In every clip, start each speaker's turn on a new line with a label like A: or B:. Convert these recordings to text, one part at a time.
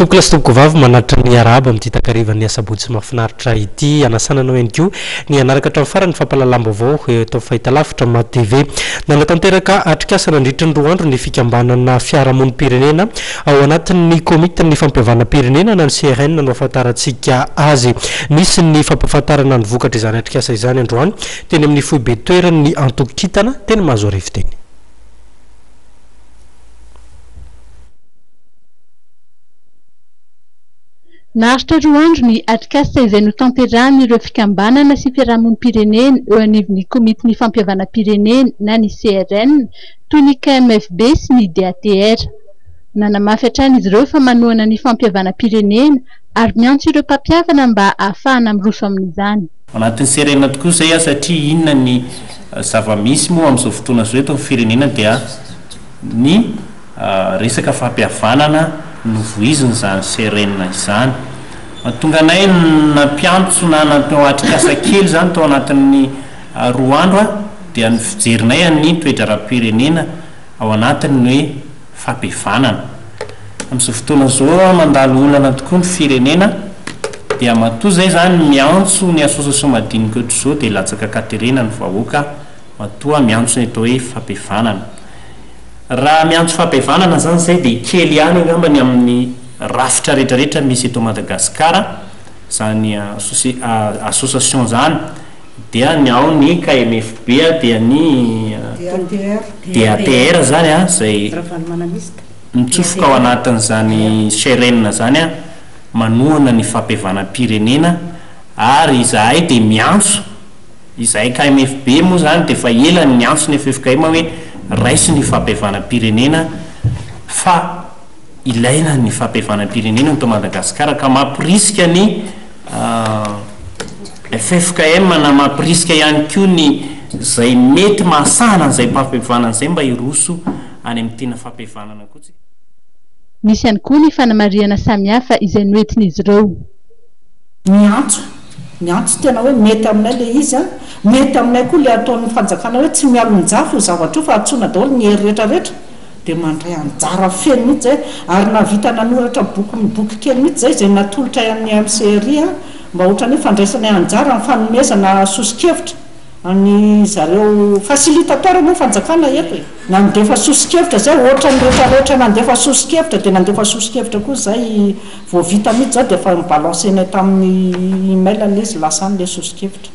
A: Tokolas tokovavy manatra ny araba amin'ny takarivan'ny asabotsy mahafinaritra ity anasanana ihany koa ny anaraka hatramin'ny farany fampalalam-baovao eto fahitalavitra ma TV nanatanteraka atrikasa nandritra ny roa andro ny fikambanana fiarahamonim-pirenena ao anatin'ny komitin'ny fampihavana-pirenena na ny CRN no ahafantarantsika azy. Nisy ny fampahafantarana ny vokatra izany atrikasa izany androany teny amin'ny foibe toerany Antokitana teny Mazoarivo teny.
B: Naritra roa andro ny atrikasa izay notanterahany ireo fikambanana sy fiarahamonim-pirenena eo anivon'ny komitin'ny fampihavana-pirenena na ny CRN toy ny KMFB sy ny DATR. Nanamafy hatrany izy ireo fa manohana ny fampihavana-pirenena ary miantso ireo mpampihavana mba ahafahana miroso amin'izany.
C: Anatin'ny serena tokoa izay satria inona ny zava-misy moa amin'izao fotoana izao eto amin'ny firenena dia ny resaka fampihavanana no voiziny izany serena izany. Mahatonga anay nampiantso na natao atrikasa kely izany tao anatin'ny roa andro dia ny fijerinay ny toetra ara-pirenena ao anatin'ny hoe fampihavanana. Amin'izao fotoana izao mandalo olana tokoa ny firenena dia matoa zay zany miantso ny association madinika ohatr'izao dia latsaka katerena ny vahoaka matoa miantso ny atao hoe fampihavanana. Raha miantso fampihavanana zany zay dia kely ihany angambany amin'ny rafitra rehetrarehetra misy eto Madagasikara zany association zany dia ny ao ny KMFB dia ny DATR zany zay mitsofoka ao anatin'izany CRN zany manohana ny fampihavana-pirenena ary izahay dia miantso izahay KMFB moa zany dia fa ela ny miantso ny FFKM hoe raisy ny fampihavana-pirenena fa ilaina ny fampihavana-pirenena eto Madagasikara ka mampirisika ny FFKM na mampirisika ihany koa ny zay mety mahasahana an'izay fampihavanana izay mba hiroso any amin'ny tena fampihavanana koa.
B: Misy ihany koa ny fanamariana samihafa izay noentin'izy ireo.
D: Miantso tena hoe mety aminay le izy mety aminay koa le ataon'ny fanjakana hoe tsy mialon-jafo zavatra io fa atsoina daholo ny hery rehetrarehetra dia mandray anjara feno mihitsy zay ary navita nanoratra boky kely mihitsy zay natolotra amin'ny MCRI mba ohatran'ny fandraisanay anjara ny fanomezana sosikevitra any zareo fasilitateur moa fanjakana eto nandefa sosikevitra zay ohatran'ny rehetrarehetra nandefa sosikevitra dia nandefa sosikevitra koa zay vao vita mihitsy zao dia efa mibalansenay tamin'ny email le izy lasa an'le sosikevitra.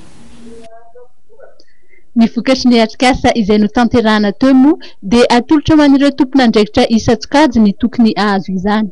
B: Ny vokatry ny atrikasa izay notanterahana teo moa dia atolotra ho an'ireo tompon'andraikitra isan-tsokajy ny tokony ahazo izany.